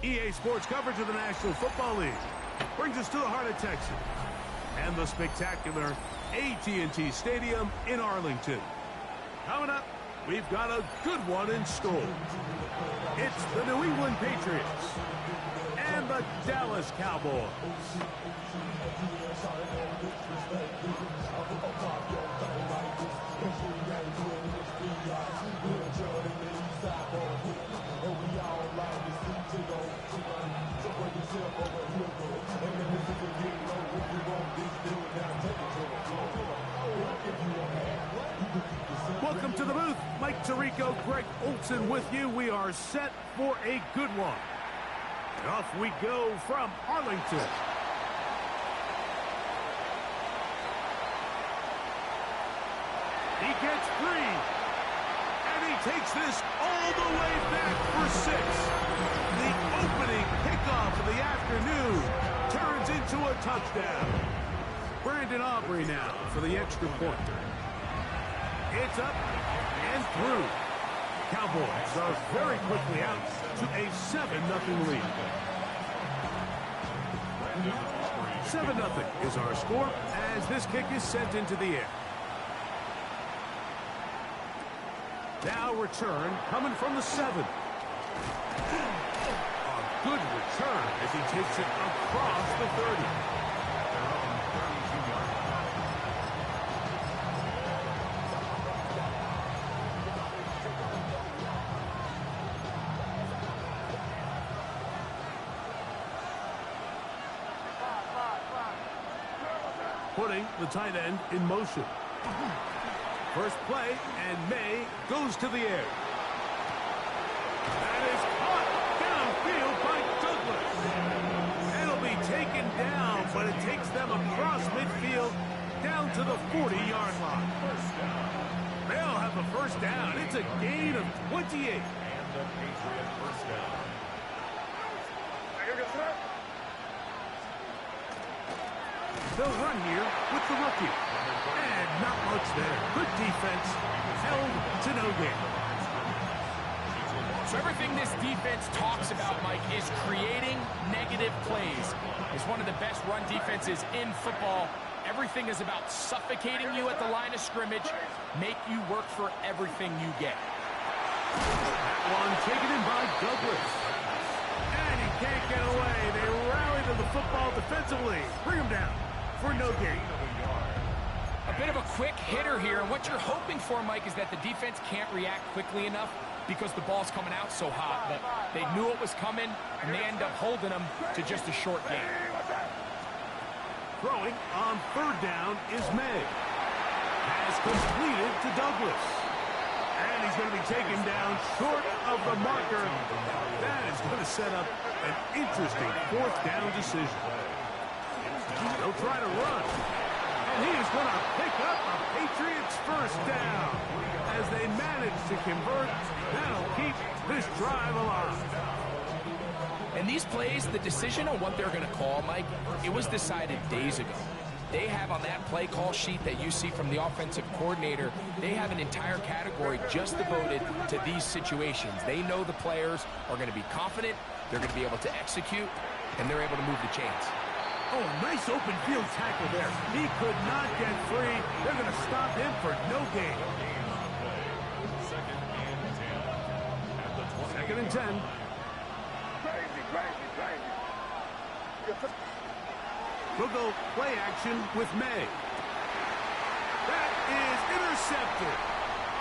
EA Sports coverage of the National Football League brings us to the heart of Texas and the spectacular AT&T Stadium in Arlington. Coming up, we've got a good one in store. It's the New England Patriots and the Dallas Cowboys. Welcome to the booth. Mike Tirico, Greg Olson with you. We are set for a good one. And off we go from Arlington. He gets free. And he takes this all the way back for 6. The opening kickoff of the afternoon turns into a touchdown. Brandon Aubrey now for the extra point. It's up and through. Cowboys are very quickly out to a 7-0 lead. 7-0 is our score as this kick is sent into the air. Now return coming from the 7. A good return as he takes it across the 30. Putting the tight end in motion. First play, and May goes to the air. That is caught downfield by Douglas. It'll be taken down, but it takes them across midfield down to the 40-yard line. They'll have a first down. It's a gain of 28. And the Patriot first down. They'll run here with the rookie. And not much there. Good defense. Held to no gain. So everything this defense talks about, Mike, is creating negative plays. It's one of the best run defenses in football. Everything is about suffocating you at the line of scrimmage, make you work for everything you get. That one taken in by Douglas. And he can't get away. They rally to the football defensively. Bring him down for no gain. A bit of a quick hitter here, and what you're hoping for, Mike, is that the defense can't react quickly enough because the ball's coming out so hot. But they knew it was coming, and they end up holding them to just a short gain. Throwing on third down is May. Has completed to Douglas. And he's going to be taken down short of the marker. That is going to set up an interesting fourth down decision. They'll try to run. And he is going to pick up a Patriots first down. As they manage to convert, that'll keep this drive alive. And these plays, the decision on what they're going to call, Mike, it was decided days ago. They have on that play call sheet that you see from the offensive coordinator, they have an entire category just devoted to these situations. They know the players are going to be confident, they're going to be able to execute, and they're able to move the chains. Oh, nice open field tackle there. He could not get free. They're going to stop him for no gain. Second and 10. We'll go play action with May. That is intercepted.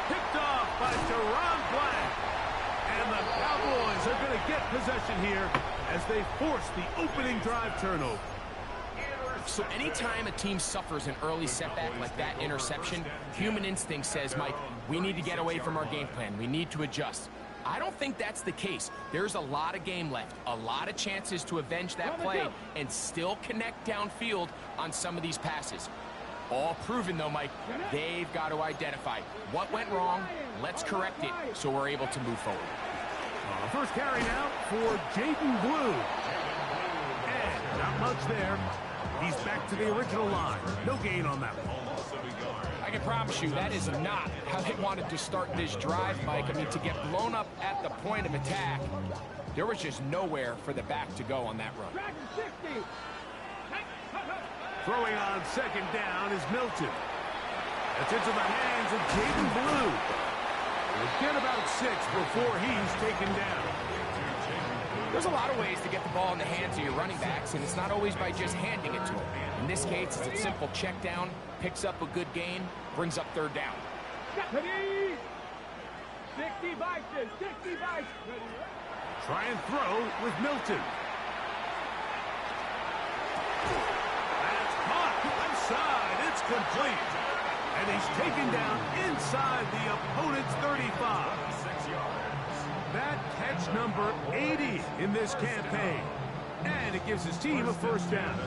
Picked off by Deron Black. And the Cowboys are going to get possession here as they force the opening drive turnover. So anytime a team suffers an early setback like that interception, human instinct says, Mike, we need to get away from our game plan. We need to adjust. I don't think that's the case. There's a lot of game left, a lot of chances to avenge that play and still connect downfield on some of these passes. All proven, though, Mike, they've got to identify what went wrong, let's correct it so we're able to move forward. First carry now for Jaden Blue. And not much there. He's back to the original line. No gain on that one. I I can promise you that is not how they wanted to start this drive, Mike. I mean, to get blown up at the point of attack, there was just nowhere for the back to go on that run. Throwing on second down is Milton. That's into the hands of Jaden Blue. We'll get about 6 before he's taken down. There's a lot of ways to get the ball in the hands of your running backs, and it's not always by just handing it to them. In this case, it's a simple check down, picks up a good gain, brings up third down. 60 bites, 60 bites. Try and throw with Milton. That's caught left side. It's complete. And he's taken down inside the opponent's 35. That catch number 80 in this campaign. And it gives his team a first down.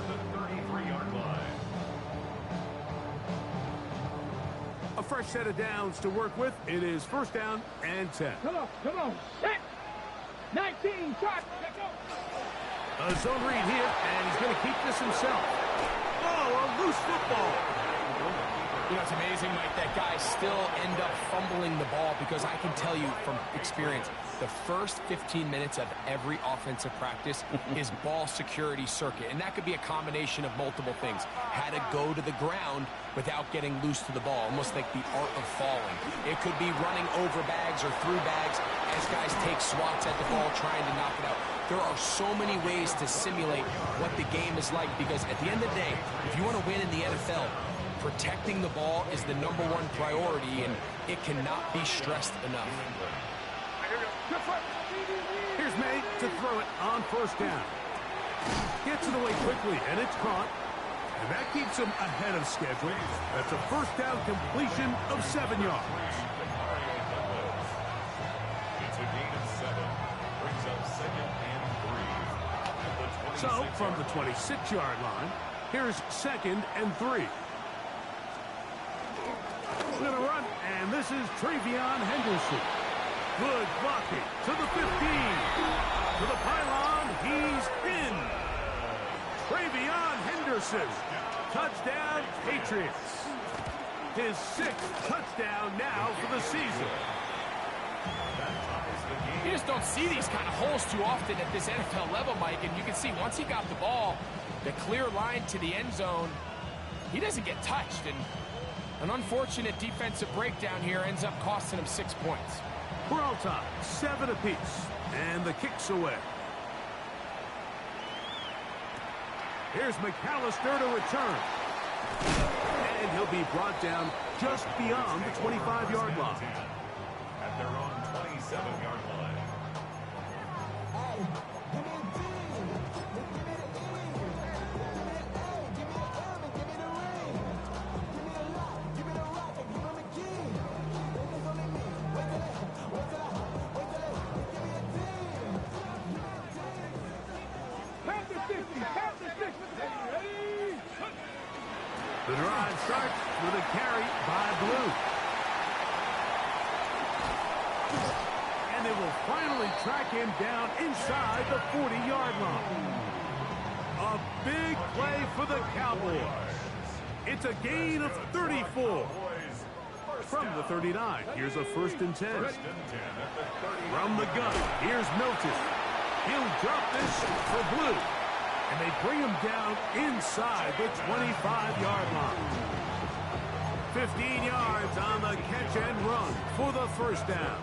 A fresh set of downs to work with. It is first down and 10. Come on. Set. 19, shot. Let's go. A zone read here, and he's going to keep this himself. Oh, a loose football. You know, it's amazing, Mike, that guys still end up fumbling the ball because I can tell you from experience, the first 15 minutes of every offensive practice is ball security circuit, and that could be a combination of multiple things. How to go to the ground without getting loose to the ball, almost like the art of falling. It could be running over bags or through bags as guys take swats at the ball trying to knock it out. There are so many ways to simulate what the game is like because at the end of the day, if you want to win in the NFL, protecting the ball is the #1 priority, and it cannot be stressed enough. Here's May to throw it on first down. Gets it away quickly, and it's caught. And that keeps him ahead of schedule. That's a first down completion of 7 yards. It's a gain of 7. Brings up 2nd and 3. So, from the 26-yard line, here's 2nd and 3. Going to run, and this is Travion Henderson. Good blocking to the 15. To the pylon, he's in. Travion Henderson. Touchdown, Patriots. His 6th touchdown now for the season. You just don't see these kind of holes too often at this NFL level, Mike, and you can see once he got the ball, the clear line to the end zone, he doesn't get touched, and an unfortunate defensive breakdown here ends up costing him 6 points. We're all tied, 7 apiece, and the kick's away. Here's McAllister to return. And he'll be brought down just beyond the 25-yard line. At their own 27-yard line. The drive starts with a carry by Blue. And they will finally track him down inside the 40-yard line. A big play for the Cowboys. It's a gain of 34. From the 39, here's a 1st and 10. From the gun, here's Milton. He'll drop this for Blue. And they bring him down inside the 25-yard line. 15 yards on the catch and run for the first down.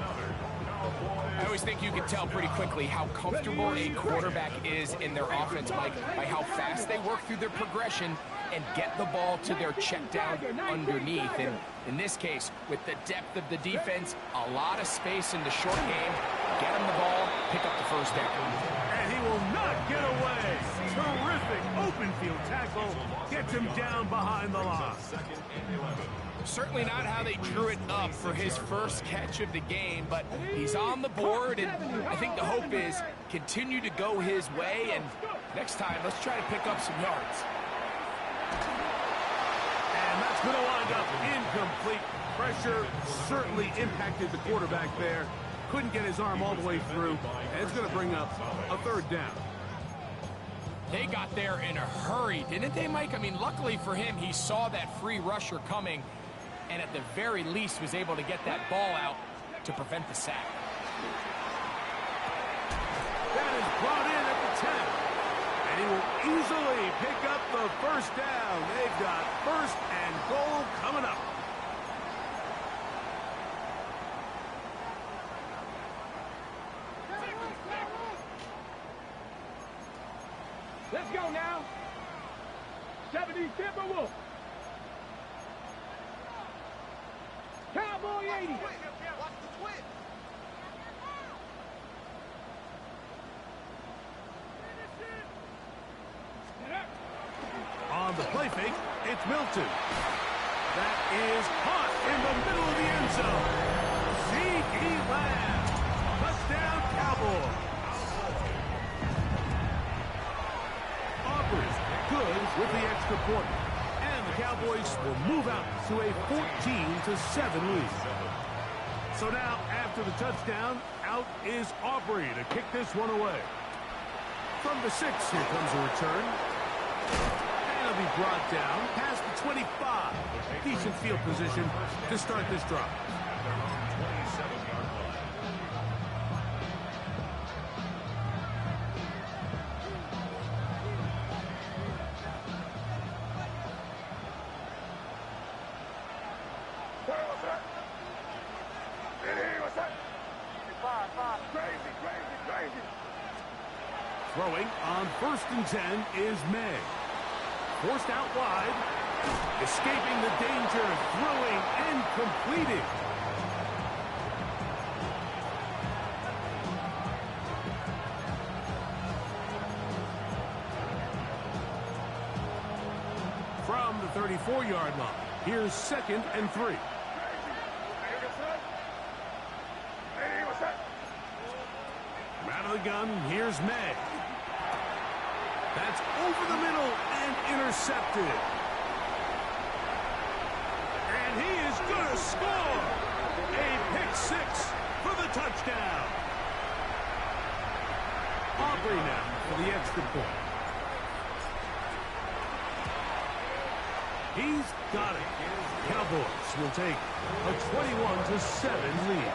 I always think you can tell pretty quickly how comfortable a quarterback is in their offense, Mike, by how fast they work through their progression and get the ball to their check down underneath. And in this case, with the depth of the defense, a lot of space in the short game, get him the ball, pick up the first down. And he will not get away. Terrific open field tackle. Gets him down behind the line. Certainly not how they drew it up for his first catch of the game, but he's on the board, and I think the hope is continue to go his way, and next time, let's try to pick up some yards. And that's going to wind up incomplete. Pressure certainly impacted the quarterback there. Couldn't get his arm all the way through, and it's going to bring up a 3rd down. They got there in a hurry, didn't they, Mike? I mean, luckily for him, he saw that free rusher coming, and at the very least was able to get that ball out to prevent the sack. That is brought in at the 10. And he will easily pick up the first down. They've got first and goal coming up. Let's go now. 70 Timberwolves. Cowboy 80. On the play fake, it's Milton. That is caught in the middle of the end zone. C.D. Lamb. Touchdown, Cowboys. Auburn's good with the extra point. And the Cowboys will move out to a 14-7 lead. So now, after the touchdown, out is Aubrey to kick this one away. From the 6, here comes a return. And it'll be brought down past the 25. Decent field position to start this drive. Throwing on 1st and 10 is May. Forced out wide. Escaping the danger. Throwing and completing. From the 34-yard line, here's 2nd and 3. Out of the gun, here's May. That's over the middle and intercepted. And he is going to score. A pick 6 for the touchdown. Aubrey now for the extra point. He's got it. Cowboys will take a 21-7 lead.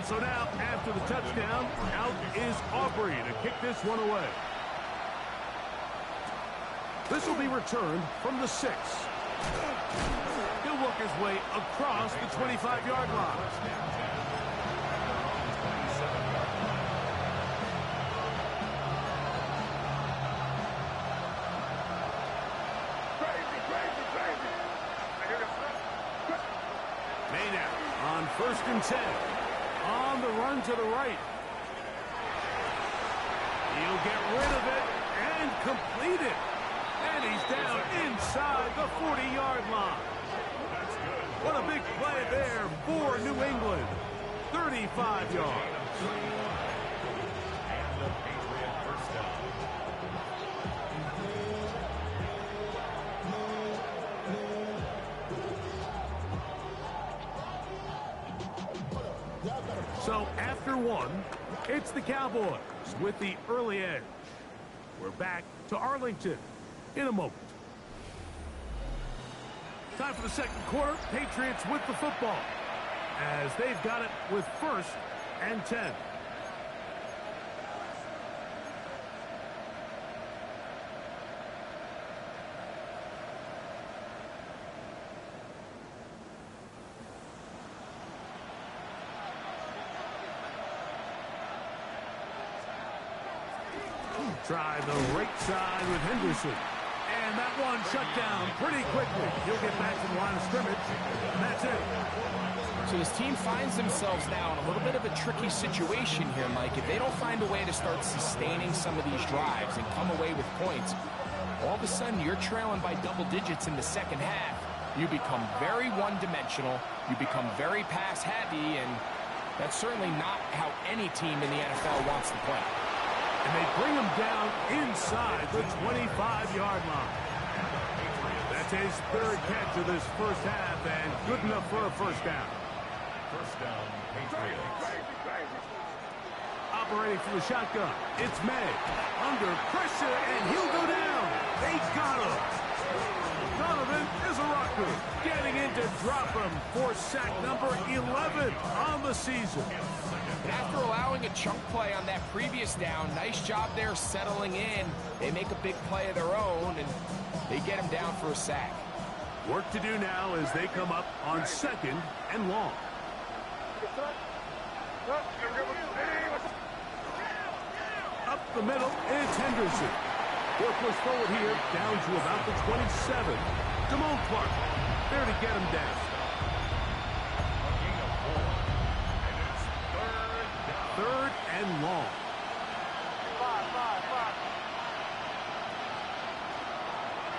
So now, after the touchdown, out is Aubrey to kick this one away. This will be returned from the 6. He'll work his way across the 25-yard line. May now on 1st and 10. On the run to the right. He'll get rid of it and complete it. And he's down inside the 40-yard line. That's good. What a big play there for New England. 35 yards. And the Patriot first down. So after one, it's the Cowboys with the early edge. We're back to Arlington in a moment. Time for the second quarter. Patriots with the football as they've got it with 1st and 10. Try the right side with Henderson. And that one shut down pretty quickly. He'll get back to the line of scrimmage. And that's it. So this team finds themselves now in a little bit of a tricky situation here, Mike. If they don't find a way to start sustaining some of these drives and come away with points, all of a sudden you're trailing by double digits in the second half. You become very one-dimensional. You become very pass-heavy, and that's certainly not how any team in the NFL wants to play. And they bring him down inside the 25-yard line. That's his 3rd catch of this first half, and good enough for a first down. First down, Patriots. Operating from the shotgun, it's May. Under pressure, and he'll go down. They got him. Donovan is a rocker, getting in to drop him for sack number 11 on the season. And after allowing a chunk play on that previous down, nice job there settling in. They make a big play of their own, and they get him down for a sack. Work to do now as they come up on 2nd and long. Up the middle, it's Henderson. They'll push forward here, down to about the 27. Jamal Clark, there to get him down. Third and long.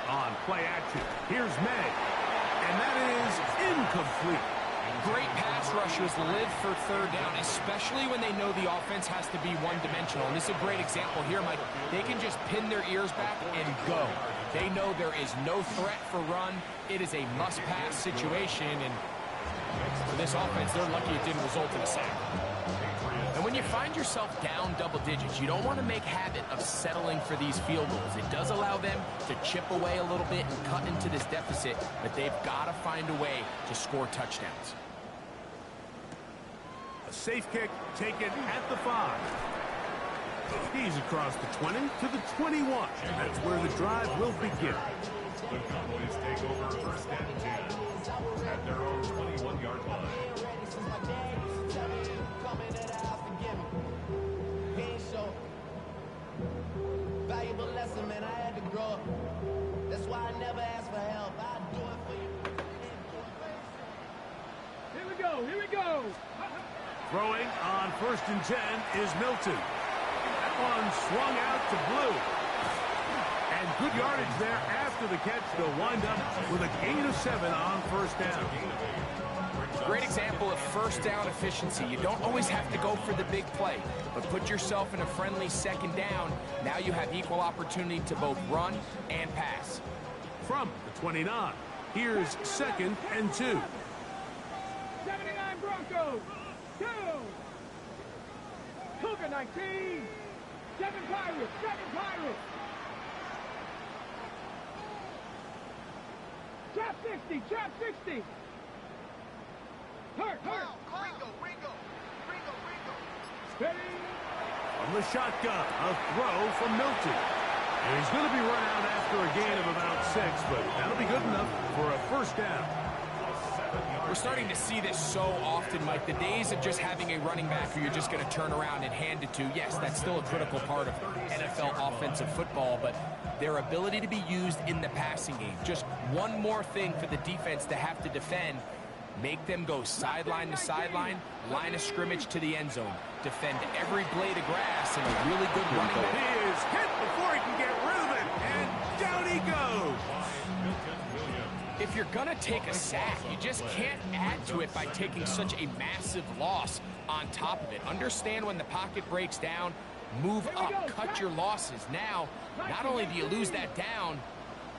On play action, here's May. And that is incomplete. Great pass rushers live for third down, especially when they know the offense has to be one-dimensional. And this is a great example here, Mike. They can just pin their ears back and go. They know there is no threat for run. It is a must-pass situation, and for this offense, they're lucky it didn't result in a sack. And when you find yourself down double digits, you don't want to make habit of settling for these field goals. It does allow them to chip away a little bit and cut into this deficit, but they've got to find a way to score touchdowns. A safe kick taken at the 5. He's across the 20 to the 21. That's where the drive will begin. The Cowboys take over 1st and 10 at their own 21-yard line. Valuable lesson, man. I had to grow up. That's why I never ask for help. I do it for you. Here we go. Here we go. Throwing on 1st and 10 is Milton. That one swung out to Blue. And good yardage there after the catch. They'll wind up with a gain of 7 on 1st down. Great example of first down efficiency. You don't always have to go for the big play, but put yourself in a friendly 2nd down. Now you have equal opportunity to both run and pass. From the 29, here's 2nd and 2. 79 Broncos. 2. Cougar 19. 7 Pirates. 7 Pirates. Trap 60. Trap 60. Hurt. Ringo. Steady. From the shotgun, a throw from Milton. And he's going to be run out after a gain of about 6, but that'll be good enough for a 1st down. We're starting to see this so often, Mike. The days of just having a running back who you're just going to turn around and hand it to, yes, that's still a critical part of NFL offensive football, but their ability to be used in the passing game. Just one more thing for the defense to have to defend. Make them go sideline to sideline, line of scrimmage to the end zone. Defend every blade of grass, and a really good running back. He is hit before he can get rid of it, and down he goes. If you're going to take a sack, you just can't add to it by taking such a massive loss on top of it. Understand when the pocket breaks down, move up, cut your losses. Now, not only do you lose that down,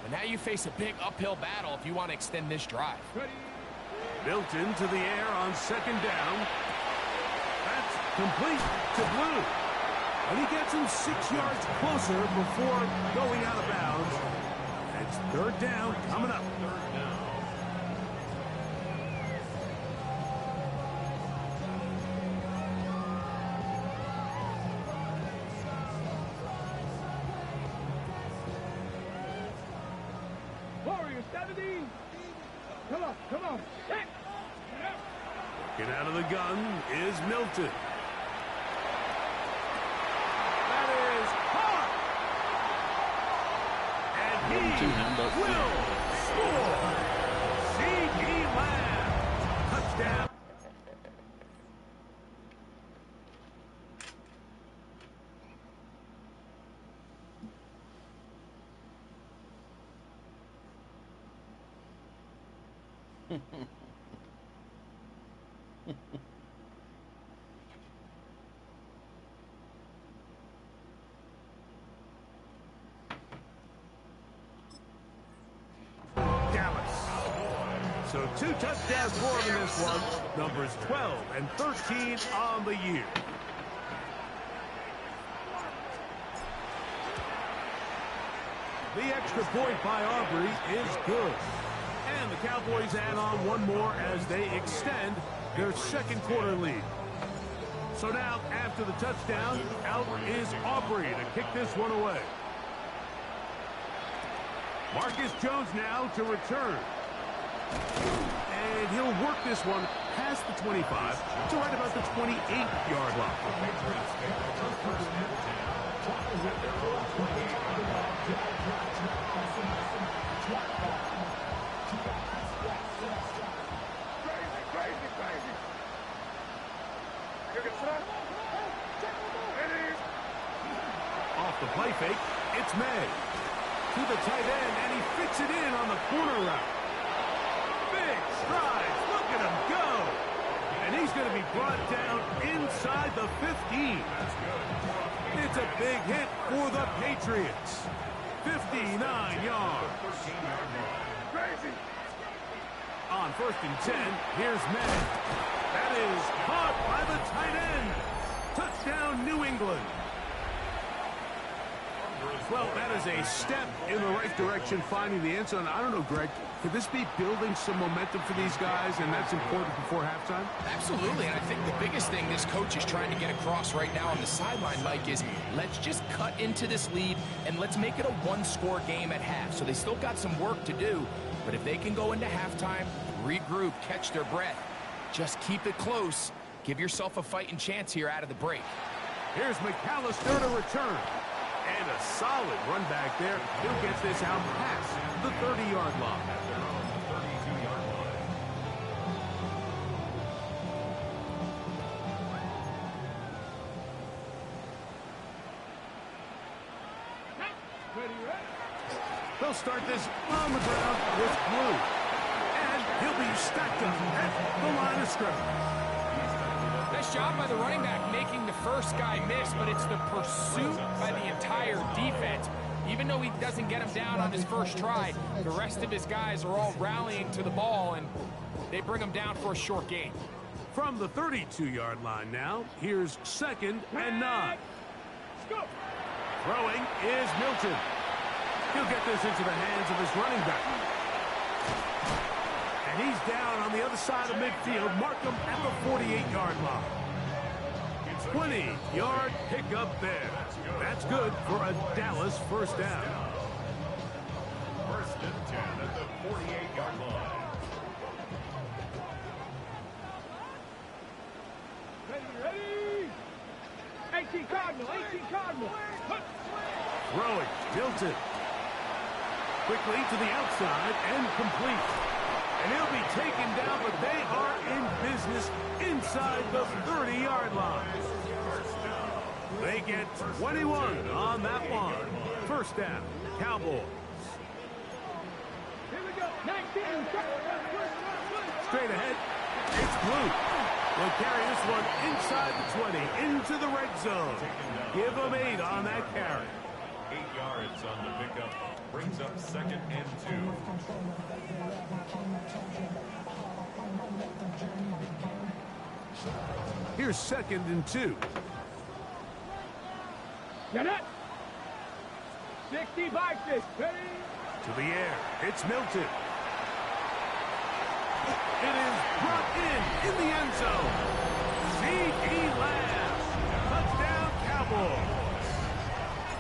but now you face a big uphill battle if you want to extend this drive. Milton to the air on 2nd down. That's complete to Blue. And he gets him 6 yards closer before going out of bounds. It's 3rd down coming up. Warrior 70. Come on. Set. Get out of the gun is Milton. That is hard. And he will score. C.D. Lamb. Touchdown. So 2 touchdowns for him in this one. Numbers 12 and 13 on the year. The extra point by Aubrey is good. And the Cowboys add on one more as they extend their second quarter lead. So now, after the touchdown, out is Aubrey to kick this one away. Marcus Jones now to return. And he'll work this one past the 25 to right about the 28-yard line. Off the play fake, it's May. To the tight end, and he fits it in on the corner route. Big strides, look at him go. And he's going to be brought down inside the 15. It's a big hit for the Patriots. 59 yards. On 1st and 10, here's Madden. That is caught by the tight end. Touchdown, New England. Well, that is a step in the right direction, finding the end zone. I don't know, Greg, could this be building some momentum for these guys, and that's important before halftime? Absolutely, and I think the biggest thing this coach is trying to get across right now on the sideline, Mike, is let's just cut into this lead, and let's make it a one-score game at half. So they still got some work to do, but if they can go into halftime, regroup, catch their breath, just keep it close, give yourself a fighting chance here out of the break. Here's McAllister to return. And a solid run back there. He'll get this out past the 30-yard line. They'll start this on the ground with Blue. And he'll be stacked up at the line of scrimmage. Nice job by the running back making the first guy miss, but it's the pursuit by the entire defense. Even though he doesn't get him down on his first try, the rest of his guys are all rallying to the ball, and they bring him down for a short gain. From the 32-yard line now, here's 2nd and 9. Throwing is Milton. He'll get this into the hands of his running back. And he's down on the other side of midfield. Mark him at the 48-yard line. 20-yard pickup there. That's good for a Dallas first down. 1st and 10 at the 48-yard line. Ready? 18 Cardinal, 18 Cardinal. Throwing, Milton. Quickly to the outside and complete. And he'll be taken down, but they are in business inside the 30-yard line. They get 21 on that one. First down, Cowboys. Here we go. 19. Straight ahead, it's Blue. They'll carry this one inside the 20, into the red zone. Give them 8 on that carry. 8 yards on the pickup. Brings up 2nd and 2. Here's 2nd and 2. Get it. 60 biceps. Ready? To the air, it's Milton. It is brought in the end zone. C.D. Lamb. Touchdown, Cowboys.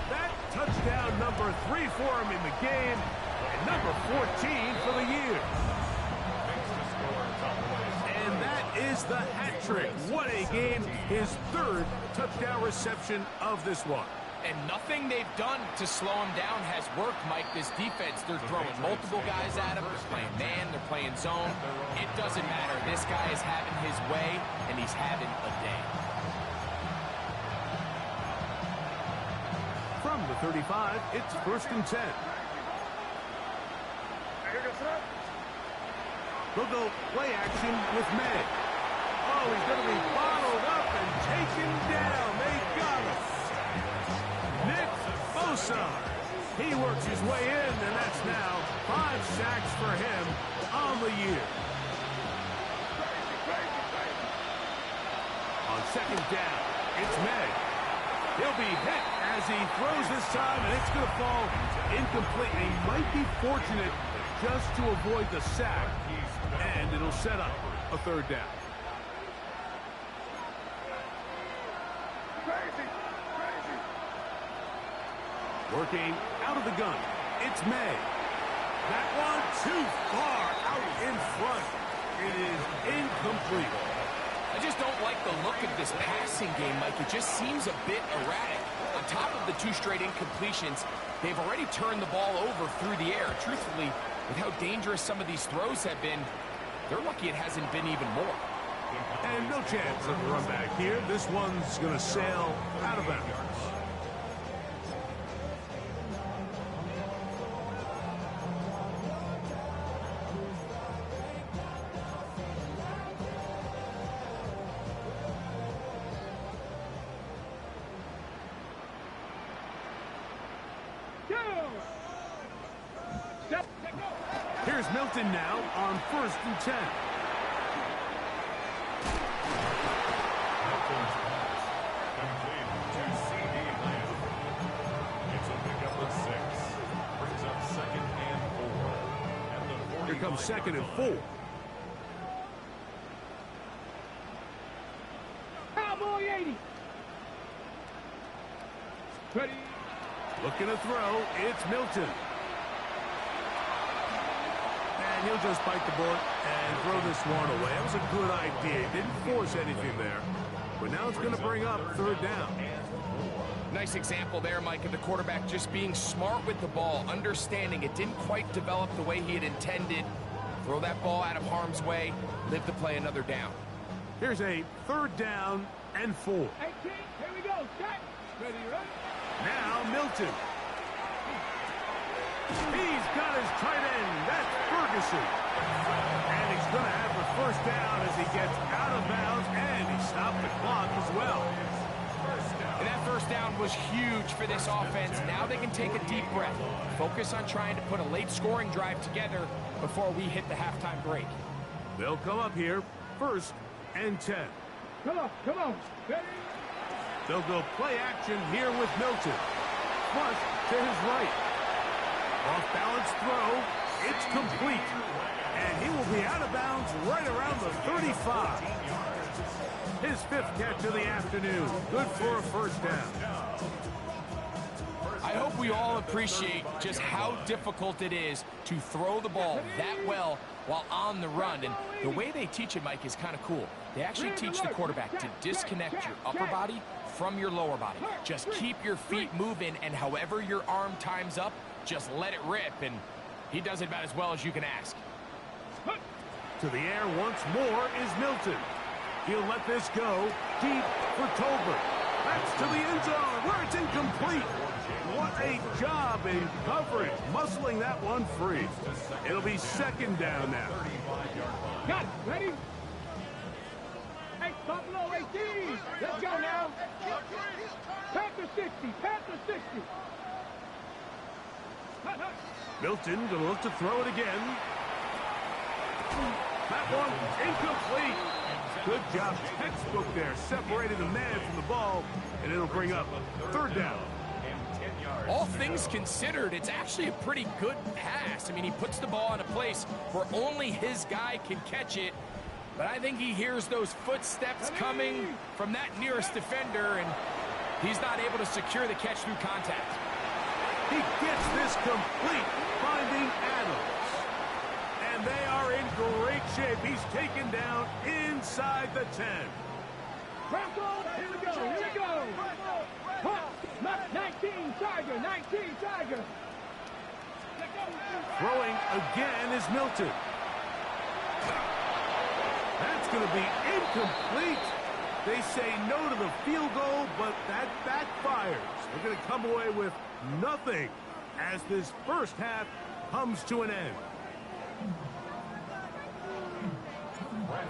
That touchdown number 3 for him in the game, and number 14 for the year. And that is the hat trick. What a game. His 3rd touchdown reception of this one. And nothing they've done to slow him down has worked, Mike. This defense, they're throwing multiple guys at him. They're playing man, they're playing zone. It doesn't matter. This guy is having his way, and he's having a day. From the 35, it's 1st and 10. They'll go play action with May. Oh, he's going to be bottled up and taken down. They got him. Nick Bosa. He works his way in, and that's now 5 sacks for him on the year. On 2nd down, it's May. He'll be hit as he throws this time, and it's going to fall incomplete. And he might be fortunate just to avoid the sack, and it'll set up a third down. Working out of the gun, it's May. That one too far out in front. It is incomplete. I just don't like the look of this passing game, Mike. It just seems a bit erratic. On top of the 2 straight incompletions, they've already turned the ball over through the air. Truthfully, with how dangerous some of these throws have been, they're lucky it hasn't been even more. And no chance of a run back here. This one's going to sail out of bounds. Here's Milton now on 1st and 10. Milton's pass complete to C.D. Lamb. It's a pickup of 6. Brings up 2nd and 4. At the 45. Here comes 2nd and 4. Cowboy 80. Ready. Looking to throw, it's Milton. And he'll just bite the bullet and throw this one away. That was a good idea. He didn't force anything there. But now it's going to bring up 3rd down. Nice example there, Mike, of the quarterback just being smart with the ball, understanding it didn't quite develop the way he had intended. Throw that ball out of harm's way, live to play another down. Here's a 3rd down and 4. 18. Here we go. Set. Ready, right? Now Milton. He's got his tight end. That's Ferguson. And he's going to have the 1st down as he gets out of bounds, and he stopped the clock as well. And that 1st down was huge for this offense. Now they can take a deep breath, focus on trying to put a late scoring drive together before we hit the halftime break. They'll come up here 1st and 10. Come on, come on. Ready? They'll go play action here with Milton. Flush to his right. Off-balance throw. It's complete. And he will be out of bounds right around the 35. His 5th catch of the afternoon. Good for a 1st down. I hope we all appreciate just how difficult it is to throw the ball that well while on the run. And the way they teach it, Mike, is kind of cool. They actually teach the quarterback to disconnect your upper body from your lower body. Just keep your feet moving, and however your arm times up, just let it rip, and he does it about as well as you can ask. To the air once more is Milton. He'll let this go deep for Tolbert. That's to the end zone where it's incomplete. What a job in coverage, muscling that one free. It'll be 2nd down now. Got it. Ready? Hey, Buffalo 18. Let's go now. Panther 60. Panther 60. Milton going to look to throw it again. That one incomplete. Good job, textbook there, separating the man from the ball, and it'll bring up 3rd down. All things considered, it's actually a pretty good pass. I mean, he puts the ball in a place where only his guy can catch it, but I think he hears those footsteps coming from that nearest defender, and he's not able to secure the catch through contact. He gets this complete, finding Adams. And they are in great shape. He's taken down inside the 10. Here we go. Here we go. 19 Tiger. 19 Tiger. Throwing again is Milton. That's going to be incomplete. They say no to the field goal, but that backfires. They're going to come away with nothing as this 1st half comes to an end.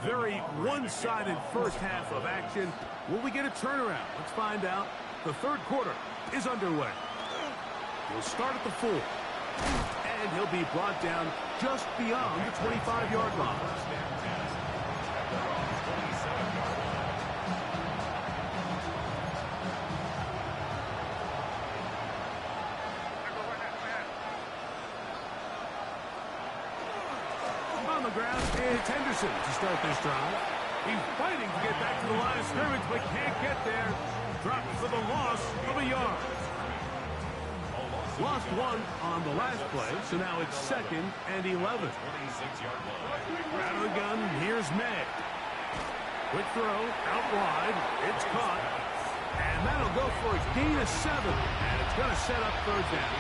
Very one-sided 1st half of action. Will we get a turnaround? Let's find out. The 3rd quarter is underway. He'll start at the 4. And he'll be brought down just beyond the 25-yard line. ground, it's Henderson to start this drive. He's fighting to get back to the line of scrimmage, but can't get there. Dropped for the loss of a yard. Lost one on the last play, so now it's 2nd and 11. Out of the gun, here's May. Quick throw, out wide, it's caught. And that'll go for a gain of 7, and it's going to set up 3rd down.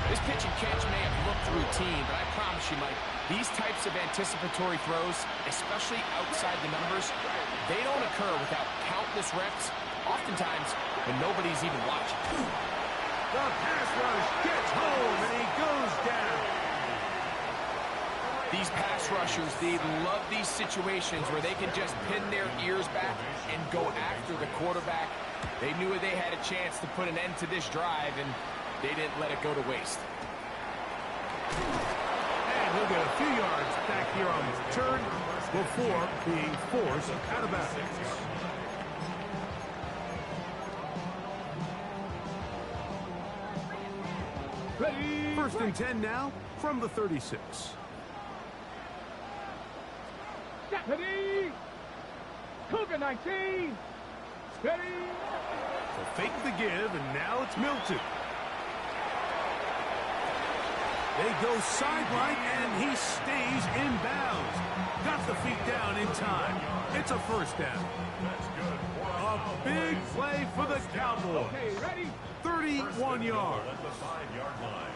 This pitch and catch may have looked routine, but I promise you, Mike, these types of anticipatory throws, especially outside the numbers, they don't occur without countless reps, oftentimes when nobody's even watching. The pass rush gets home, and he goes down. These pass rushers, they love these situations where they can just pin their ears back and go after the quarterback. They knew they had a chance to put an end to this drive, and they didn't let it go to waste. And he'll get a few yards back here on the return before being forced out of bounds. Ready. 1st and 10 now from the 36. Ready. Cougar 19. Ready. So fake the give, and now it's Milton. They go sideline, and he stays in bounds. Got the feet down in time. It's a 1st down. A big play for the Cowboys. Okay, ready. 31 yards. At the 5-yard line.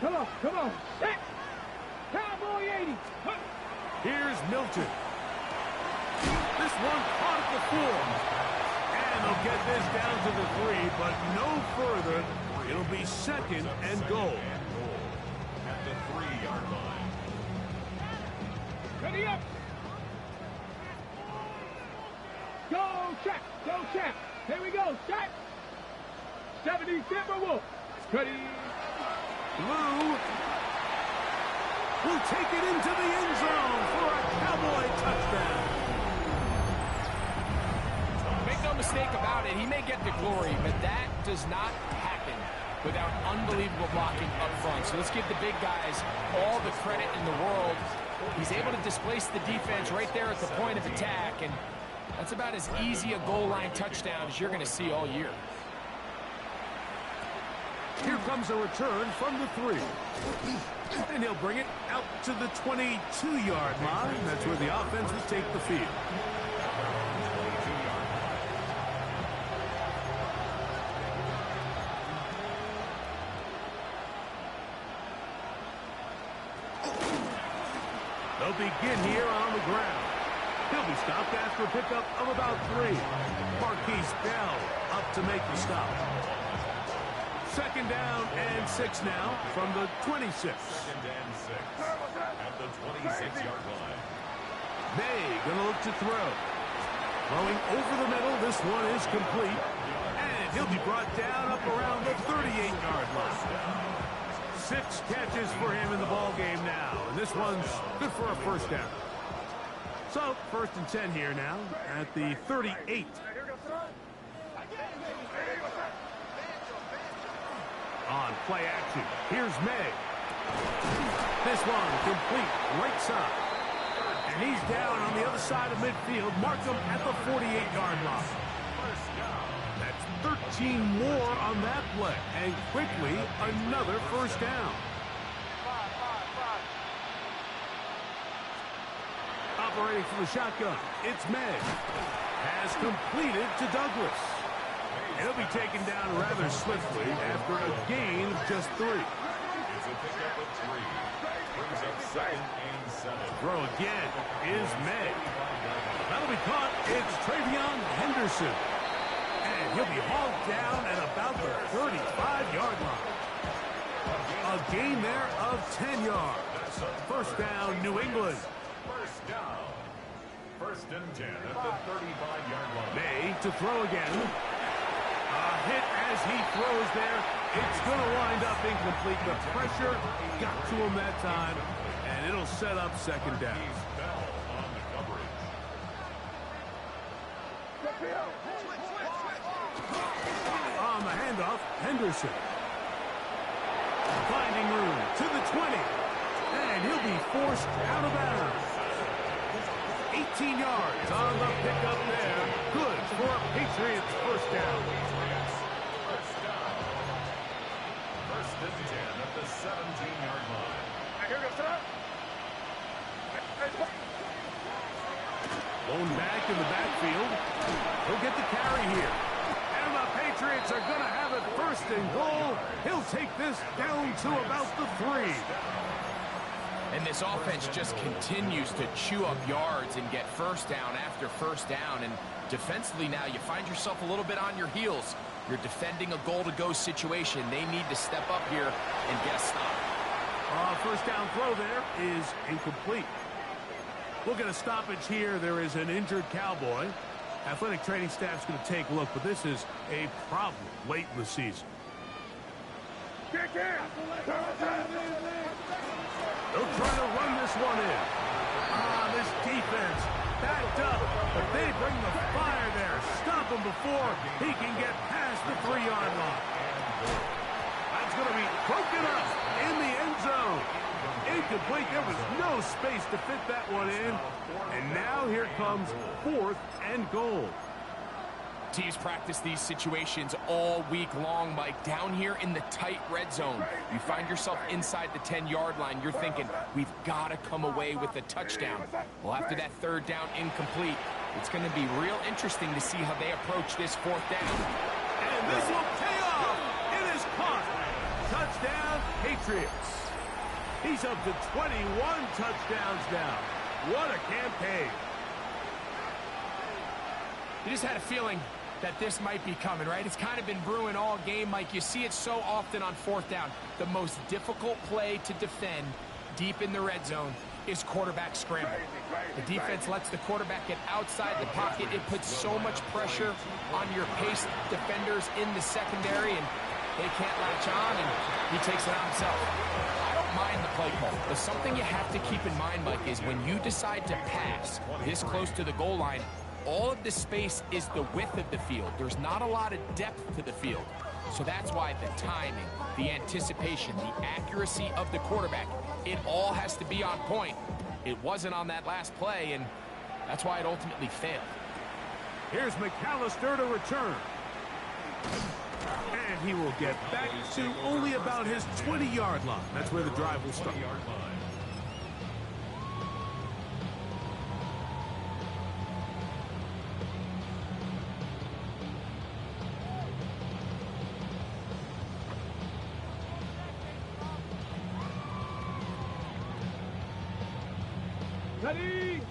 Come on. Set. Cowboy 80. Here's Milton. This one caught at the 4. And they'll get this down to the 3, but no further. It'll be 2nd and goal. At the 3-yard line. Ready up. Go check. Here we go. Check. 70 Timberwolves. Ready. Blue will take it into the end zone for a Cowboy touchdown. Make no mistake about it, he may get the glory, but that does not happen without unbelievable blocking up front. So let's give the big guys all the credit in the world. He's able to displace the defense right there at the point of attack, and that's about as easy a goal line touchdown as you're going to see all year. Here comes a return from the 3. And he'll bring it out to the 22-yard line. That's where the offense will take the field. They'll begin here on the ground. He'll be stopped after a pickup of about 3. Marquise Bell up to make the stop. 2nd down and 6 now from the 26. 2nd and 6. At the 26-yard line. May gonna look to throw. Throwing over the middle. This one is complete. And he'll be brought down up around the 38-yard line. 6 catches for him in the ball game now. And this one's good for a 1st down. So, 1st and 10 here now at the 38. On play action, here's May. This one complete, right side. And he's down on the other side of midfield. Mark him at the 48-yard line. That's 13 more on that play. And quickly, another 1st down. Operating from the shotgun, it's May. Has completed to Douglas. He'll be taken down rather swiftly after a gain of just 3. It's a pickup of 3. Brings up 2nd and 7. Throw again is May. That'll be caught. It's Travion Henderson. And he'll be hauled down at about the 35-yard line. A gain there of 10 yards. 1st down, New England. 1st down. 1st and 10 at the 35-yard line. May to throw again. A hit as he throws there. It's going to wind up incomplete. The pressure got to him that time, and it'll set up 2nd down. Bell on the coverage. On the handoff, Henderson. Finding room to the 20. And he'll be forced out of bounds. 18 yards on the pickup there. Good for a Patriots first down. First down. First and 10 at the 17-yard line. Blown back in the backfield. He'll get the carry here. And the Patriots are going to have it first and goal. He'll take this down to about the 3. And this offense just continues to chew up yards and get first down after first down. And defensively now, you find yourself a little bit on your heels. You're defending a goal-to-go situation. They need to step up here and get a stop. First down throw there is incomplete. We'll get a stoppage here. There is an injured Cowboy. Athletic training staff's going to take a look, but this is a problem late in the season. They'll try to run this one in. This defense backed up, but they bring the fire there. Stop him before he can get past the 3-yard line. That's going to be broken up in the end zone. Incomplete. There was no space to fit that one in. And now here comes 4th and goal. Teams practice these situations all week long, Mike. Down here in the tight red zone, you find yourself inside the 10-yard line. You're thinking, we've got to come away with a touchdown. Well, after that 3rd down incomplete, it's going to be real interesting to see how they approach this 4th down. And this will pay off. It is caught. Touchdown, Patriots. He's up to 21 touchdowns now. What a campaign. You just had a feeling that this might be coming, right? It's kind of been brewing all game, Mike. You see it so often on 4th down. The most difficult play to defend deep in the red zone is quarterback scramble. The defense lets the quarterback get outside the pocket. It puts so much pressure on your paced defenders in the secondary, and they can't latch on, and he takes it on himself. I don't mind the play call, but something you have to keep in mind, Mike, is when you decide to pass this close to the goal line, all of the space is the width of the field. There's not a lot of depth to the field. So that's why the timing, the anticipation, the accuracy of the quarterback, it all has to be on point. It wasn't on that last play, and that's why it ultimately failed. Here's McAllister to return. And he will get back to only about his 20-yard line. That's where the drive will start. Ready?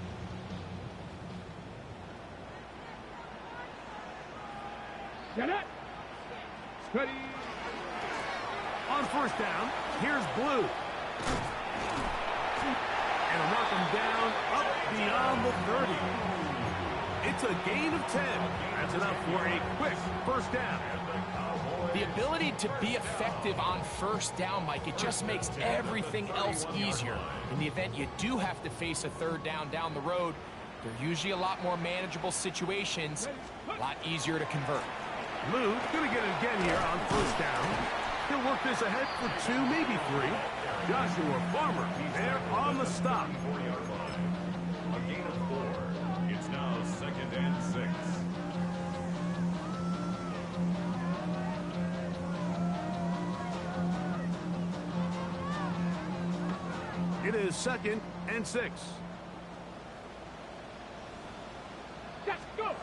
Set it. Ready. On first down, here's Blue. And knock him down up beyond the 30. It's a gain of 10. That's enough for a quick first down. The ability to be effective on first down, Mike, it just makes everything else easier. In the event you do have to face a 3rd down the road, they're usually a lot more manageable situations, a lot easier to convert. Blue going to get it again here on first down. He'll work this ahead for 2, maybe 3. Joshua Farmer there on the stop. 4-yard line. A gain of 4. It's now 2nd and 6. It is 2nd and 6. Let's go.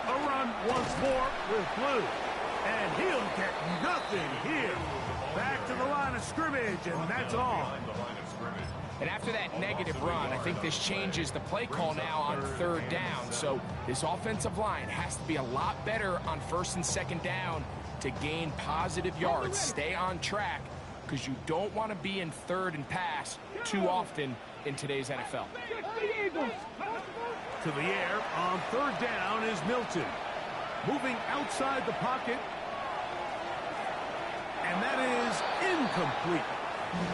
A run once more with Blue. And he'll get nothing here. Back to the line of scrimmage, and that's all. And after that negative run, I think this changes the play call now on 3rd down. So this offensive line has to be a lot better on 1st and 2nd down to gain positive yards. Stay on track, because you don't want to be in 3rd and pass too often in today's NFL. To the air on 3rd down is Milton. Moving outside the pocket. And that is incomplete.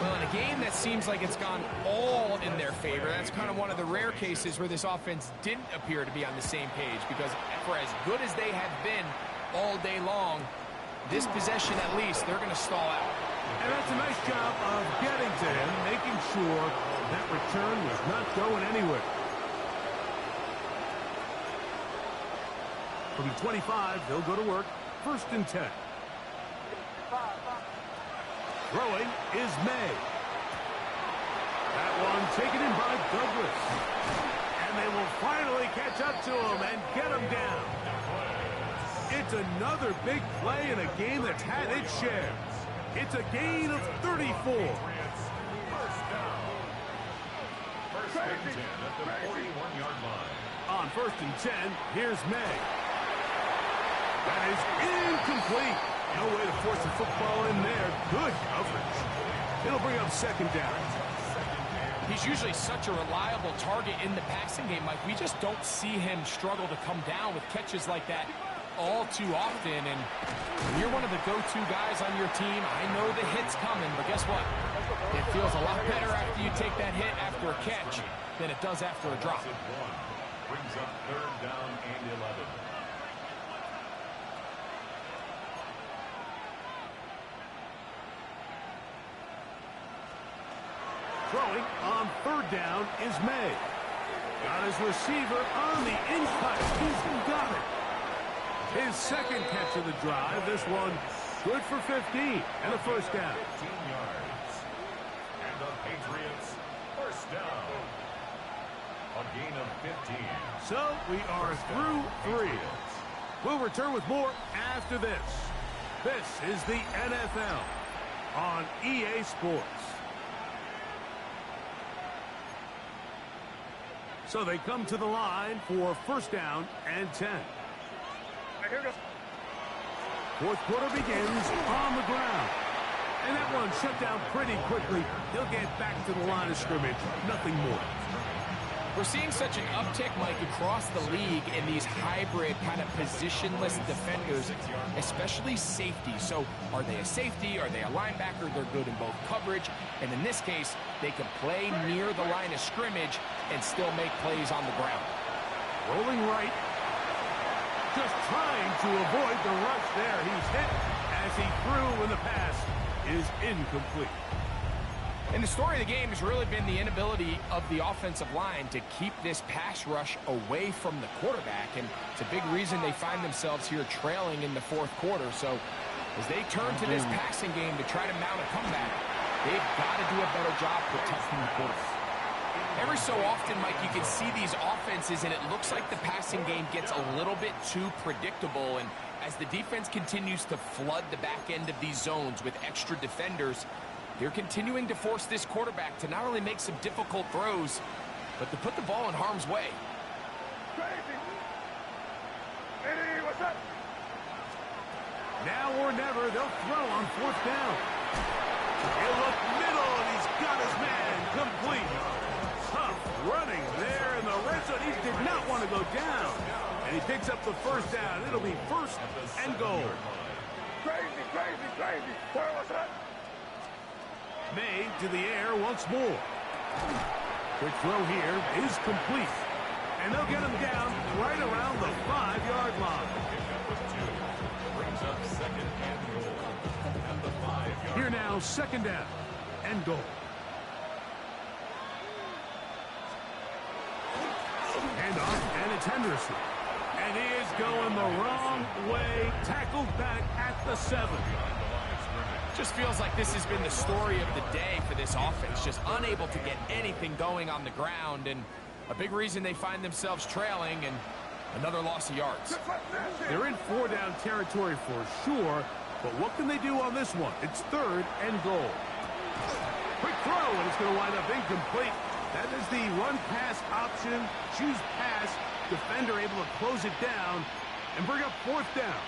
Well, in a game that seems like it's gone all in their favor, that's kind of one of the rare cases where this offense didn't appear to be on the same page, because for as good as they have been all day long, this possession at least, they're going to stall out. And that's a nice job of getting to him, making sure that return was not going anywhere. From the 25, they'll go to work. 1st and 10. Throwing is May. That one taken in by Douglas. And they will finally catch up to him and get him down. It's another big play in a game that's had its share. It's a gain of 34. First down. 1st and 10 at the 41-yard line. On 1st and 10, here's May. That is incomplete. No way to force the football in there. Good coverage. It'll bring up 2nd down. He's usually such a reliable target in the passing game, Mike. We just don't see him struggle to come down with catches like that all too often. And when you're one of the go-to guys on your team, I know the hit's coming, but guess what? It feels a lot better after you take that hit after a catch than it does after a drop. Brings up 3rd down and 11. Throwing on 3rd down is May. Got his receiver on the in-cut. He's got it. His 2nd catch of the drive. This one good for 15 and a 1st down. 15 yards. And the Patriots, 1st down. A gain of 15. So we are through 3. We'll return with more after this. This is the NFL on EA Sports. So they come to the line for 1st down and 10. 4th quarter begins on the ground. And that one shut down pretty quickly. He'll get back to the line of scrimmage. Nothing more. We're seeing such an uptick, Mike, across the league in these hybrid kind of positionless defenders, especially safety. So are they a safety? Are they a linebacker? They're good in both coverage. And in this case, they can play near the line of scrimmage and still make plays on the ground. Rolling right. Just trying to avoid the rush there. He's hit as he threw when the pass is incomplete. And the story of the game has really been the inability of the offensive line to keep this pass rush away from the quarterback. And it's a big reason they find themselves here trailing in the 4th quarter. So as they turn to this passing game to try to mount a comeback, they've got to do a better job protecting the quarterback. Every so often, Mike, you can see these offenses, and it looks like the passing game gets a little bit too predictable. And as the defense continues to flood the back end of these zones with extra defenders, they're continuing to force this quarterback to not only make some difficult throws, but to put the ball in harm's way. Now or never, they'll throw on 4th down. He'll look middle, and he's got his man complete. Tough running there in the red zone. He did not want to go down. And he picks up the 1st down. It'll be 1st and goal. Crazy. What's that? May to the air once more. Quick throw here is complete. And they'll get him down right around the 5-yard line. Brings up 2nd and goal at the 5-yard. Here now, 2nd down and goal. And off, and it's Henderson. And he is going the wrong way. Tackled back at the 7. Just feels like this has been the story of the day for this offense. Just unable to get anything going on the ground. And a big reason they find themselves trailing, and another loss of yards. They're in 4-down territory for sure. But what can they do on this one? It's 3rd and goal. Quick throw, and it's going to wind up incomplete. That is the run-pass option. Choose pass. Defender able to close it down and bring up 4th down.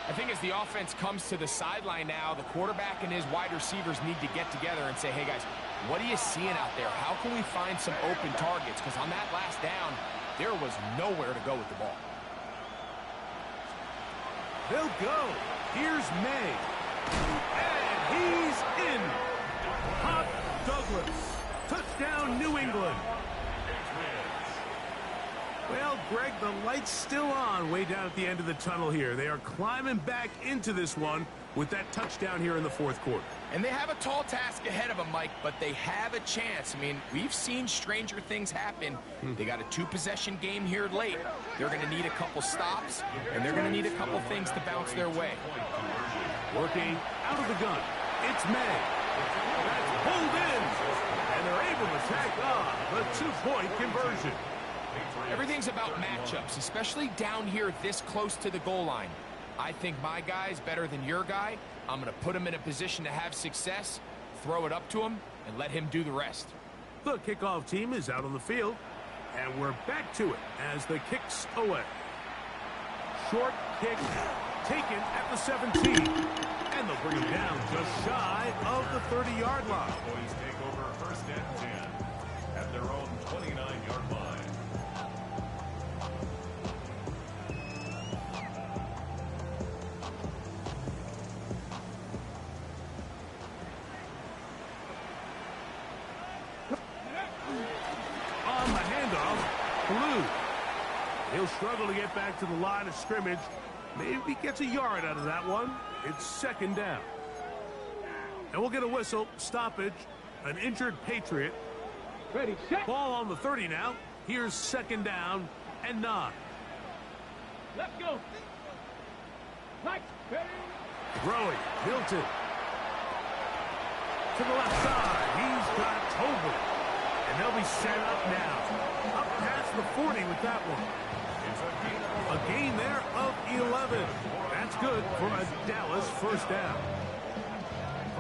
I think as the offense comes to the sideline now, the quarterback and his wide receivers need to get together and say, hey, guys, what are you seeing out there? How can we find some open targets? Because on that last down, there was nowhere to go with the ball. They'll go. Here's May. And he's in. Hot Douglas. Touchdown, New England. Well, Greg, the light's still on way down at the end of the tunnel here. They are climbing back into this one with that touchdown here in the fourth quarter. And they have a tall task ahead of them, Mike, but they have a chance. I mean, we've seen stranger things happen. They got a two-possession game here late. They're going to need a couple stops, and they're going to need a couple things to bounce their way. Working out of the gun. It's May. That's pulled in. And they're able to tack on the two-point conversion. Everything's about matchups, especially down here this close to the goal line. I think my guy's better than your guy. I'm going to put him in a position to have success, throw it up to him, and let him do the rest. The kickoff team is out on the field, and we're back to it as the kick's away. Short kick taken at the 17, and they'll bring him down just shy of the 30-yard line. Cowboys take over first and 10 at their own 29-yard line. He'll struggle to get back to the line of scrimmage. Maybe gets a yard out of that one. It's second down. And we'll get a whistle. Stoppage. An injured Patriot. Ready, set. Ball on the 30 now. Here's second down and 9. Let's go. Right. Ready. Throwing. Hilton. To the left side. He's got Tobin. And they'll be set up now. Up past the 40 with that one. A gain there of 11. That's good for a Dallas first down.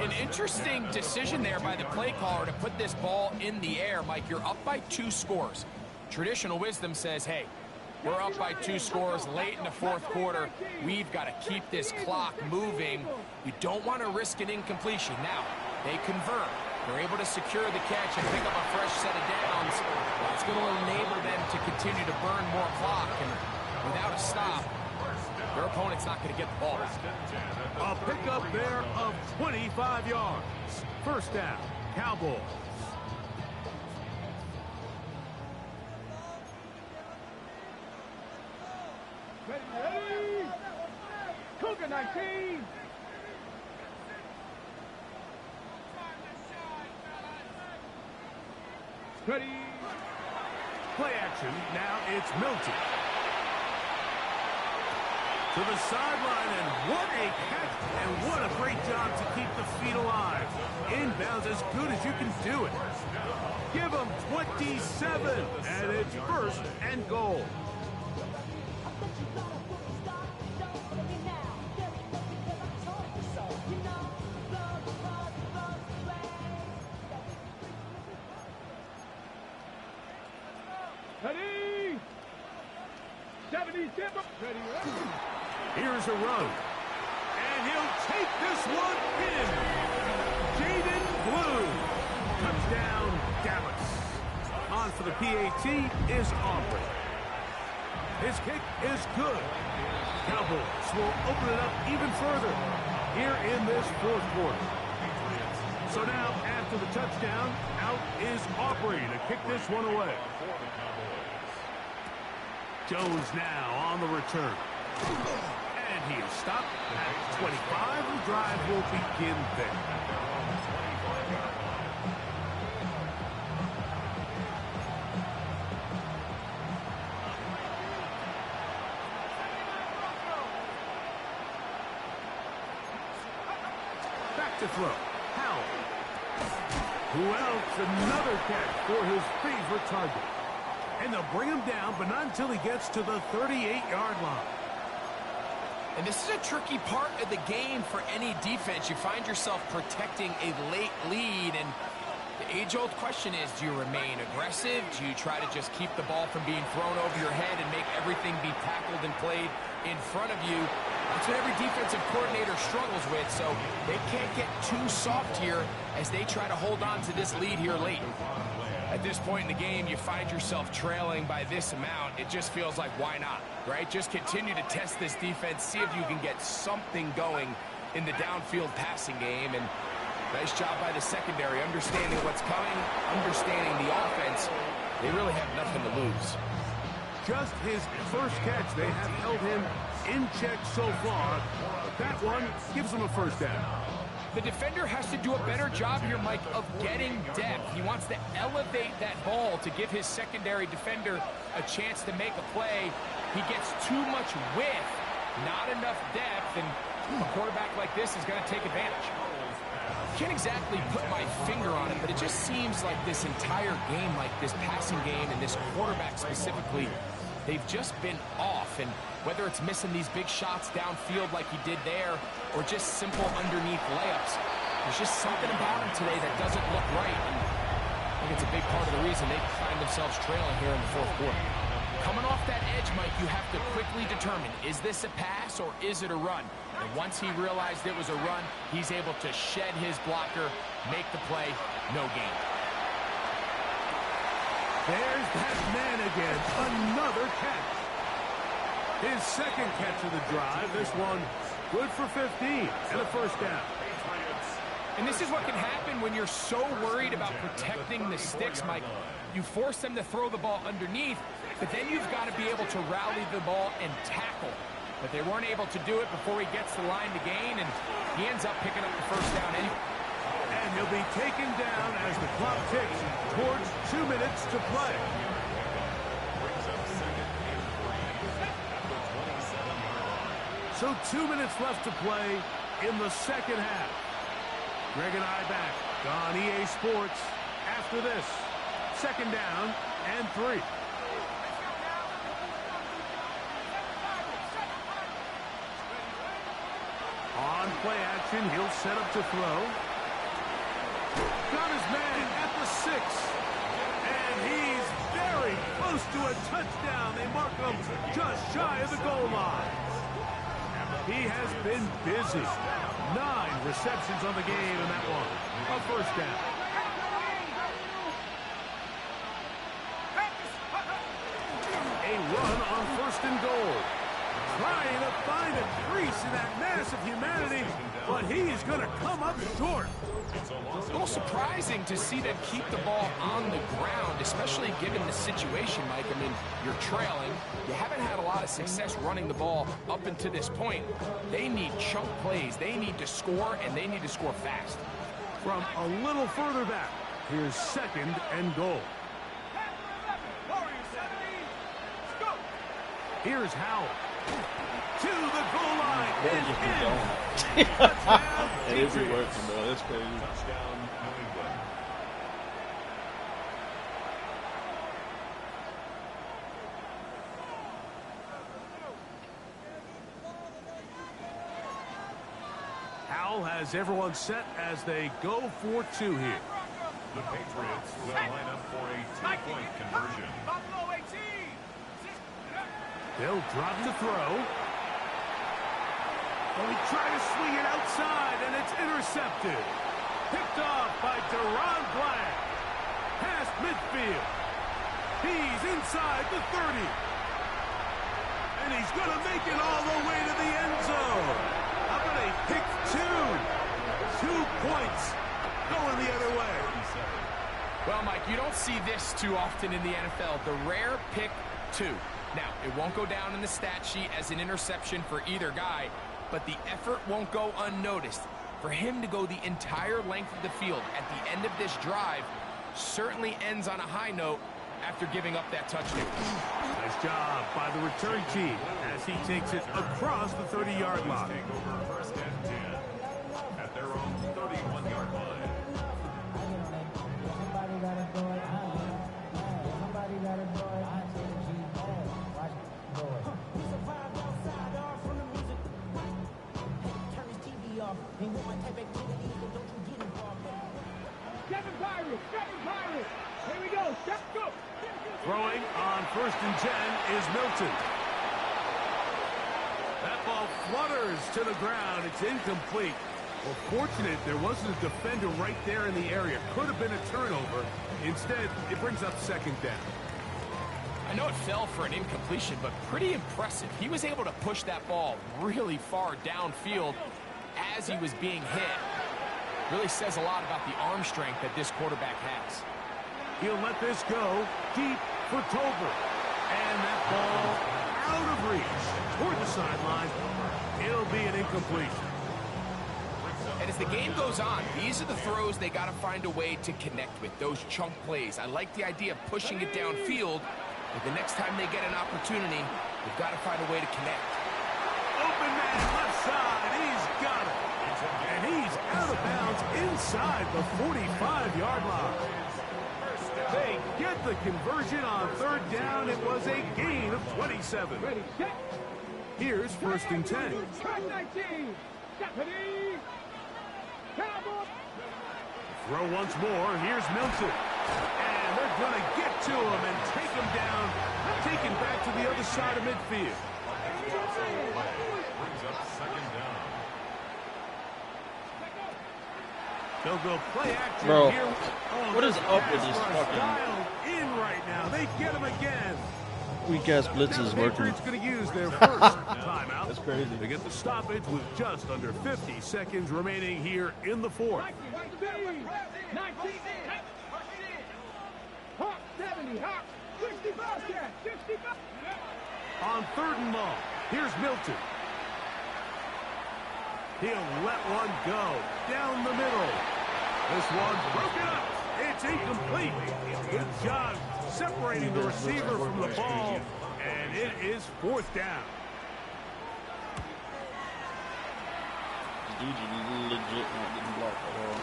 An interesting decision there by the play caller to put this ball in the air. Mike, you're up by 2 scores. Traditional wisdom says, hey, we're up by 2 scores late in the fourth quarter. We've got to keep this clock moving. You don't want to risk an incompletion. Now, they convert. They're able to secure the catch and pick up a fresh set of downs. That's going to enable them to continue to burn more clock. And without a stop, their opponent's not going to get the ball. A pickup there of 25 yards. First down, Cowboys. Ready. Cougar 19. Ready. Play action. Now it's Milton. To the sideline, and what a catch, and what a great job to keep the feet alive. Inbounds as good as you can do it. Give them 27, and it's first and goal. Ready. 77. Ready. Here's a run. And he'll take this one in. Jaden Blue. Touchdown, Dallas. On for the PAT is Aubrey. His kick is good. Cowboys will open it up even further here in this fourth quarter. So now, after the touchdown, out is Aubrey to kick this one away. Jones now on the return. And he is stopped at 25. The drive will begin there. Back to throw. Howell. Who else? Another catch for his favorite target. And they'll bring him down, but not until he gets to the 38-yard line. And this is a tricky part of the game for any defense. You find yourself protecting a late lead, and the age-old question is, do you remain aggressive? Do you try to just keep the ball from being thrown over your head and make everything be tackled and played in front of you? That's what every defensive coordinator struggles with, so they can't get too soft here as they try to hold on to this lead here late. At this point in the game, you find yourself trailing by this amount. It just feels like, why not, right? Just continue to test this defense, see if you can get something going in the downfield passing game. And nice job by the secondary, understanding what's coming, understanding the offense. They really have nothing to lose. just his first catch. They have held him in check so far, but that one gives him a first down. The defender has to do a better job here, Mike, of getting depth. He wants to elevate that ball to give his secondary defender a chance to make a play. He gets too much width, not enough depth, and a quarterback like this is going to take advantage. Can't exactly put my finger on it, but it just seems like this entire game, like this passing game and this quarterback specifically, they've just been off. And whether it's missing these big shots downfield like he did there or just simple underneath layups, there's just something about him today that doesn't look right. And I think it's a big part of the reason they find themselves trailing here in the fourth quarter. Coming off that edge, Mike, you have to quickly determine, is this a pass or is it a run? And once he realized it was a run, he's able to shed his blocker, make the play, no gain. There's that man again, another catch. His second catch of the drive, this one good for 15 and a first down. And this is what can happen when you're so worried about protecting the sticks, Mike. You force them to throw the ball underneath, but then you've got to be able to rally the ball and tackle. But they weren't able to do it before he gets the line to gain, and he ends up picking up the first down anyway. And he'll be taken down as the clock ticks towards 2 minutes to play. So 2 minutes left to play in the second half. Greg and I back on EA Sports after this. Second down and 3. On play action, he'll set up to throw. Got his man at the 6. And he's very close to a touchdown. They mark him just shy of the goal line. He has been busy. 9 receptions on the game in that one. A first down. A run on 1st and goal. Trying to find a crease in that mass of humanity, but he's going to come up short. A little surprising to see them keep the ball on the ground, especially given the situation, Mike. I mean, you're trailing. You haven't had a lot of success running the ball up until this point. They need chunk plays. They need to score, and they need to score fast. From a little further back, here's 2nd and goal. Here's Howell. To the goal line. It is working, bro. That's crazy. Touchdown, New England. Howell has everyone set as they go for 2 here. The Patriots will line up for a 2-point conversion. They'll drop to throw. Well, he tried to swing it outside, and it's intercepted. Picked off by Deron Black. Past midfield. He's inside the 30. And he's going to make it all the way to the end zone. How about a pick 2? 2 points going the other way. Well, Mike, you don't see this too often in the NFL. The rare pick 2. Now, it won't go down in the stat sheet as an interception for either guy, but the effort won't go unnoticed. For him to go the entire length of the field at the end of this drive certainly ends on a high note after giving up that touchdown. Nice job by the return team as he takes it across the 30-yard line. Take over 1st and 10 at their own 31-yard line. Here we go. Go. Throwing on 1st and 10 is Milton. That ball flutters to the ground. It's incomplete. Well, fortunate there wasn't a defender right there in the area. Could have been a turnover. Instead, it brings up 2nd down. I know it fell for an incompletion, but pretty impressive. He was able to push that ball really far downfield as he was being hit. Really says a lot about the arm strength that this quarterback has. He'll let this go deep for Tolbert. And that ball out of reach toward the sideline. It'll be an incompletion. And as the game goes on, these are the throws they got to find a way to connect with, those chunk plays. I like the idea of pushing it downfield, but the next time they get an opportunity, they've got to find a way to connect. Open man left side. He's got it. And he's out of bounds inside the 45-yard line. They get the conversion on third down. It was a gain of 27. Ready, set. Here's first and 10. Track 19. Deputy. Cowboys. Throw once more. Here's Milton. And they're going to get to him and take him down. Taken back to the other side of midfield. Brings up second down. They'll go play action Bro, here. Oh, what is this up with pass this rush fucking- dialed in right now. They get him again. Weak ass blitz Now is the working. Patriots going to use their first timeout. That's crazy. They get the stoppage with just under 50 seconds remaining here in the fourth. 19. Hawk 70. Hawk 65. 65. On third and long, here's Milton. He'll let one go down the middle. This one's broken up. It's incomplete. Good job separating the receiver from the ball, and it is fourth down. Dude, you legit not getting blocked at all.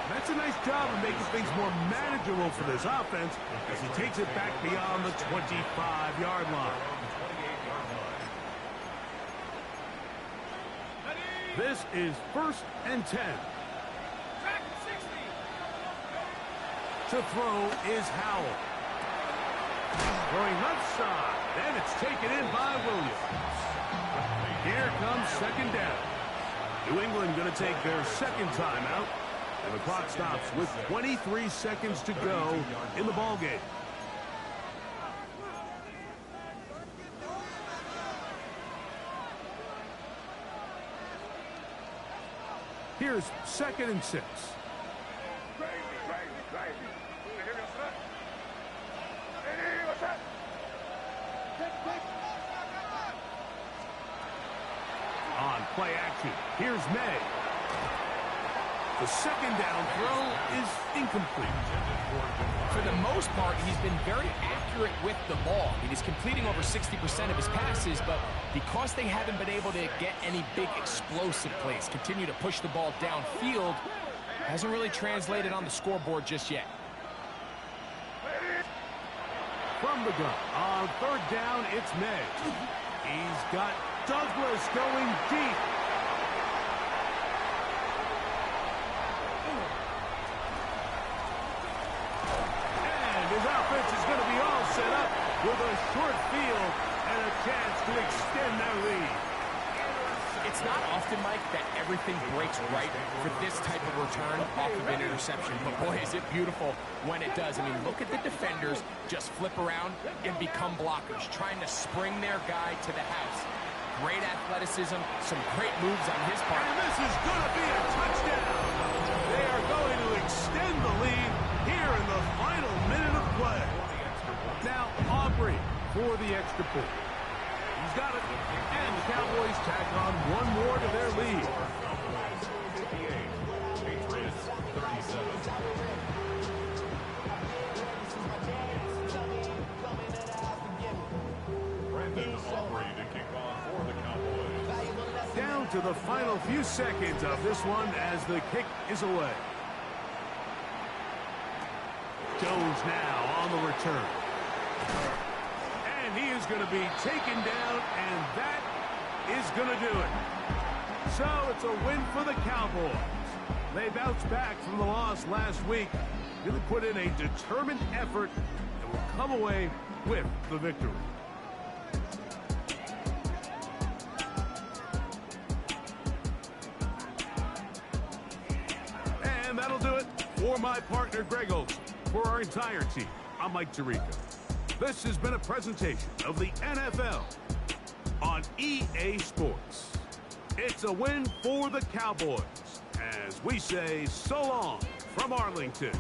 That's a nice job of making things more manageable for this offense as he takes it back beyond the 25-yard line. This is first and 10. To throw is Howell. Throwing left side, and it's taken in by Williams. Here comes second down. New England going to take their second timeout, and the clock stops with 23 seconds to go in the ballgame. Here's second and 6. On play action, here's May. The second down throw is incomplete. For the most part, he's been very accurate with the ball. I mean, he's completing over 60% of his passes, but because they haven't been able to get any big explosive plays, continue to push the ball downfield, hasn't really translated on the scoreboard just yet. From the gun, on third down, it's May. He's got Douglas going deep. And his offense is going to be all set up with a short field and a chance to extend their lead. It's not often, Mike, that everything breaks right for this type of return off of an interception. But boy, is it beautiful when it does. I mean, look at the defenders just flip around and become blockers, trying to spring their guy to the house. Great athleticism, some great moves on his part. And this is going to be a touchdown. They are going to extend the lead here in the final minute of play. Now, Aubrey for the extra point. He's got it. And the Cowboys tack on one more to their lead. 58. Patriots 37. Brandon Aubrey to kick off for the Cowboys. Down to the final few seconds of this one as the kick is away. Jones now on the return. And he is going to be taken down, and that is going to do it. So it's a win for the Cowboys. They bounced back from the loss last week, really put in a determined effort, and will come away with the victory. And that'll do it for my partner, Greg Olson. For our entire team, I'm Mike Tirico. This has been a presentation of the NFL on EA Sports. It's a win for the Cowboys, as we say so long from Arlington.